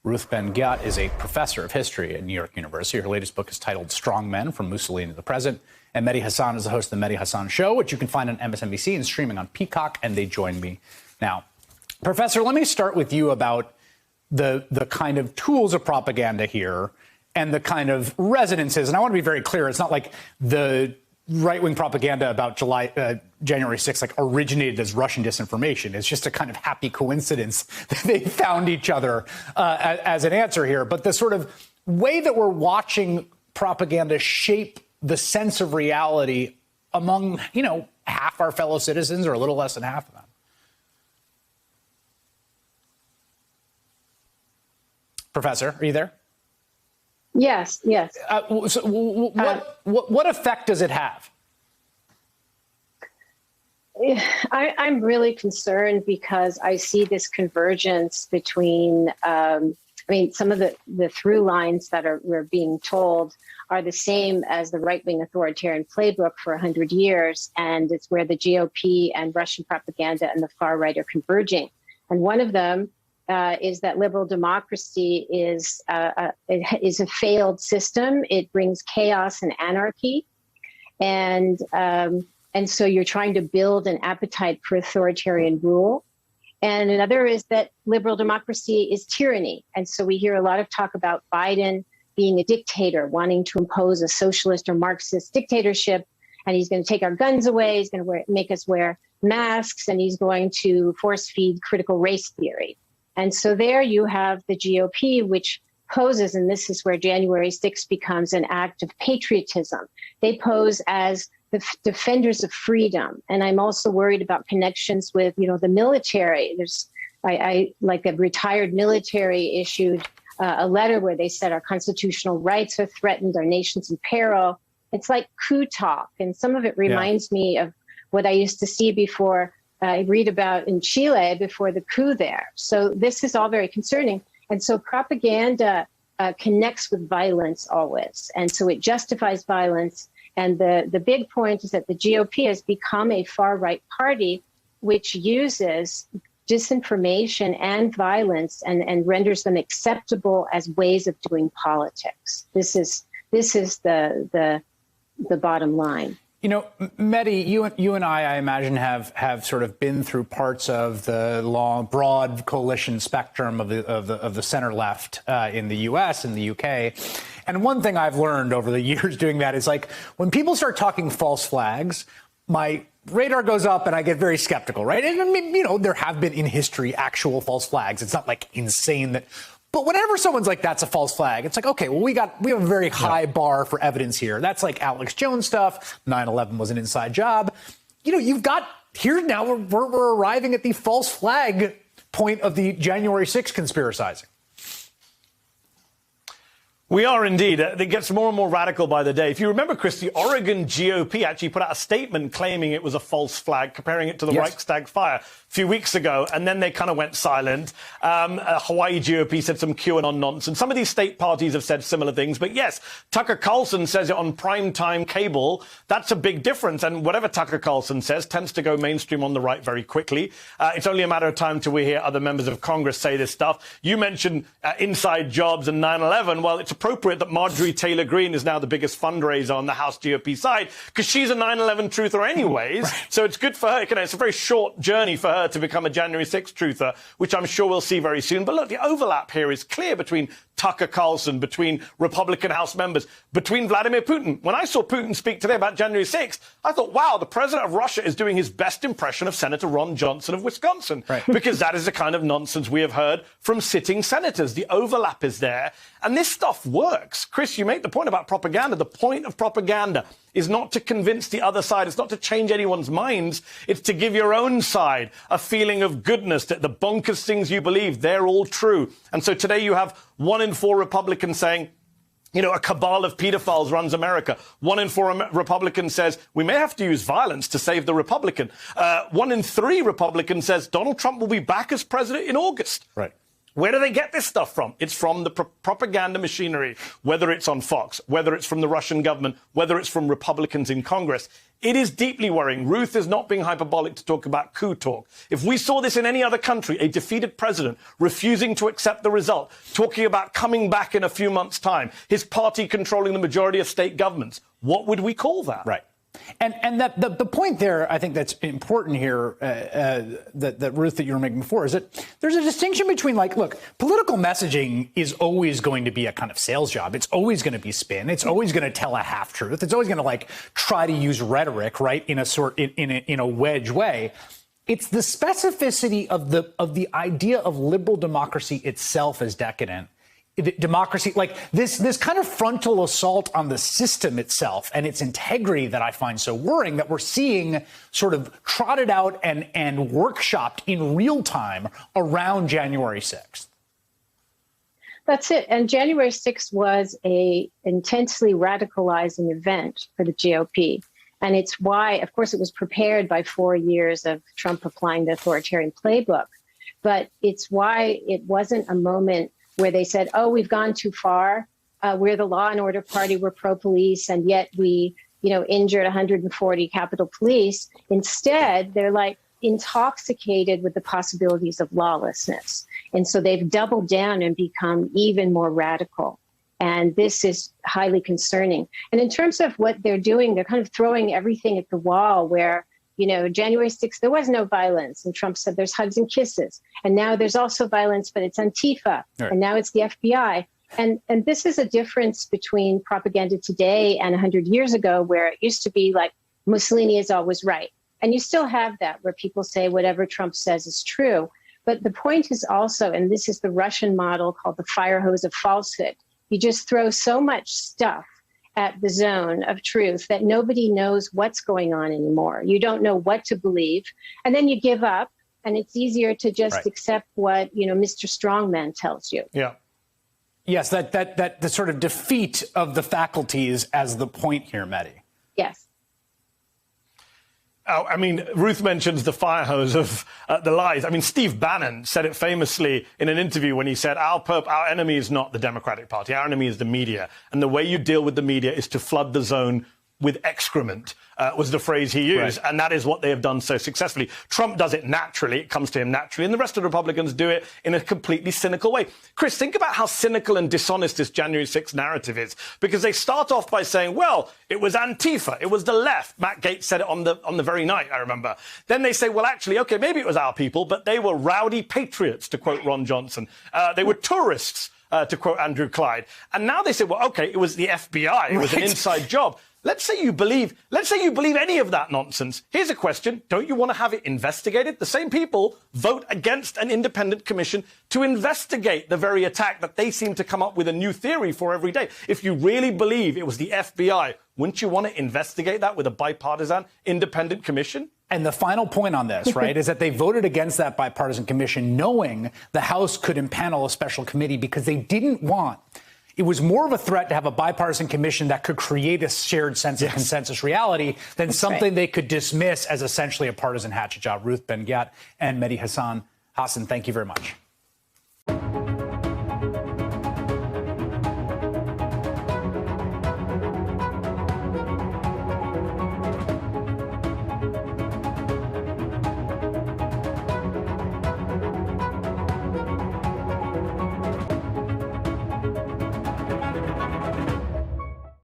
Ruth Ben-Ghiat is a professor of history at New York University. Her latest book is titled Strong Men, From Mussolini to the Present. And Mehdi Hasan is the host of the Mehdi Hasan Show, which you can find on MSNBC and streaming on Peacock, and they join me now. Professor, let me start with you about the kind of tools of propaganda here and the kind of resonances. And I want to be very clear. It's not like the right-wing propaganda about January 6th like originated as Russian disinformation. It's just a kind of happy coincidence that they found each other as an answer here. But the sort of way that we're watching propaganda shape the sense of reality among, half our fellow citizens or a little less than half of them. Professor, are you there? Yes. What effect does it have? I'm really concerned because I see this convergence between, some of the through lines that we're being told are the same as the right-wing authoritarian playbook for 100 years, and it's where the GOP and Russian propaganda and the far right are converging. And one of them is that liberal democracy is a failed system. It brings chaos and anarchy, and so you're trying to build an appetite for authoritarian rule. And another is that liberal democracy is tyranny. And so we hear a lot of talk about Biden being a dictator, wanting to impose a socialist or Marxist dictatorship, and he's going to take our guns away, he's going to make us wear masks, and he's going to force feed critical race theory. And so there you have the GOP, which poses, and this is where January 6th becomes an act of patriotism. They pose as the defenders of freedom. And I'm also worried about connections with, the military. I like a retired military issued a letter where they said our constitutional rights are threatened, our nation's in peril. It's like coup talk. And some of it reminds me of what I used to see before I read about in Chile before the coup there. So this is all very concerning. And so propaganda connects with violence always. And so it justifies violence. And the big point is that the GOP has become a far-right party which uses disinformation and violence and renders them acceptable as ways of doing politics. This is the bottom line. Mehdi, you and I imagine, have sort of been through parts of the broad coalition spectrum of the center left in the U.S. and the U.K. And one thing I've learned over the years doing that is like when people start talking false flags, my radar goes up and I get very skeptical, right? And I mean, there have been in history actual false flags. It's not like insane that. But whenever someone's like, that's a false flag, it's like, okay, well, we have a very high bar for evidence here. That's like Alex Jones stuff. 9/11 was an inside job. You've got here now we're arriving at the false flag point of the January 6th conspiracizing. We are indeed. It gets more and more radical by the day. If you remember, Chris, the Oregon GOP actually put out a statement claiming it was a false flag, comparing it to the Reichstag fire a few weeks ago, and then they kind of went silent. Hawaii GOP said some QAnon nonsense. Some of these state parties have said similar things. But yes, Tucker Carlson says it on primetime cable. That's a big difference. And whatever Tucker Carlson says tends to go mainstream on the right very quickly. It's only a matter of time till we hear other members of Congress say this stuff. You mentioned inside jobs and 9/11. Well, it's appropriate that Marjorie Taylor Greene is now the biggest fundraiser on the House GOP side because she's a 9/11 truther anyways. Right. So it's good for her. It's a very short journey for her to become a January 6th truther, which I'm sure we'll see very soon. But look, the overlap here is clear between Tucker Carlson, between Republican House members, between Vladimir Putin. When I saw Putin speak today about January 6th, I thought, wow, the president of Russia is doing his best impression of Senator Ron Johnson of Wisconsin. Right. Because that is the kind of nonsense we have heard from sitting senators. The overlap is there. And this stuff works. Chris, you make the point about propaganda. The point of propaganda is not to convince the other side. It's not to change anyone's minds. It's to give your own side a feeling of goodness, that the bonkers things you believe, they're all true. And so today you have 1 in 4 Republicans saying, a cabal of pedophiles runs America. 1 in 4 Republicans says we may have to use violence to save the Republican. 1 in 3 Republicans says Donald Trump will be back as president in August. Right. Where do they get this stuff from? It's from the propaganda machinery, whether it's on Fox, whether it's from the Russian government, whether it's from Republicans in Congress. It is deeply worrying. Ruth is not being hyperbolic to talk about coup talk. If we saw this in any other country, a defeated president refusing to accept the result, talking about coming back in a few months' time, his party controlling the majority of state governments, what would we call that? Right. And that the point there, I think that's important here, that Ruth, that you were making before, is that there's a distinction between, like, look, political messaging is always going to be a kind of sales job. It's always going to be spin. It's always going to tell a half truth. It's always going to, like, try to use rhetoric, right, in a wedge way. It's the specificity of the idea of liberal democracy itself as decadent. Democracy, like this kind of frontal assault on the system itself and its integrity that I find so worrying, that we're seeing sort of trotted out and workshopped in real time around January 6th. That's it. And January 6th was a intensely radicalizing event for the GOP. And it's why, of course, it was prepared by 4 years of Trump applying the authoritarian playbook. But it's why it wasn't a moment where they said, oh, we've gone too far. We're the law and order party. We're pro-police. And yet we, injured 140 Capitol Police. Instead, they're like intoxicated with the possibilities of lawlessness. And so they've doubled down and become even more radical. And this is highly concerning. And in terms of what they're doing, they're kind of throwing everything at the wall where, January 6th, there was no violence. And Trump said there's hugs and kisses. And now there's also violence, but it's Antifa. Right. And now it's the FBI. And this is a difference between propaganda today and 100 years ago, where it used to be like Mussolini is always right. And you still have that, where people say whatever Trump says is true. But the point is also, and this is the Russian model called the fire hose of falsehood, you just throw so much stuff at the zone of truth that nobody knows what's going on anymore. You don't know what to believe. And then you give up, and it's easier to just accept what, Mr. Strongman tells you. Yeah. Yes, that the sort of defeat of the faculties as the point here, Mehdi. Yes. Oh, I mean, Ruth mentions the fire hose of the lies. I mean, Steve Bannon said it famously in an interview when he said, our enemy is not the Democratic Party. Our enemy is the media. And the way you deal with the media is to flood the zone with excrement, was the phrase he used. Right. And that is what they have done so successfully. Trump does it naturally. It comes to him naturally. And the rest of the Republicans do it in a completely cynical way. Chris, think about how cynical and dishonest this January 6th narrative is. Because they start off by saying, well, it was Antifa. It was the left. Matt Gaetz said it on the very night, I remember. Then they say, well, actually, OK, maybe it was our people, but they were rowdy patriots, to quote Ron Johnson. They were tourists, to quote Andrew Clyde. And now they say, well, OK, it was the FBI. It was an inside job. Let's say you believe any of that nonsense. Here's a question. Don't you want to have it investigated? The same people vote against an independent commission to investigate the very attack that they seem to come up with a new theory for every day. If you really believe it was the FBI, wouldn't you want to investigate that with a bipartisan independent commission? And the final point on this, right, is that they voted against that bipartisan commission knowing the House could impanel a special committee because they didn't want. It was more of a threat to have a bipartisan commission that could create a shared sense of consensus reality than something they could dismiss as essentially a partisan hatchet job. Ruth Ben-Ghiat and Mehdi Hasan. Hassan, thank you very much.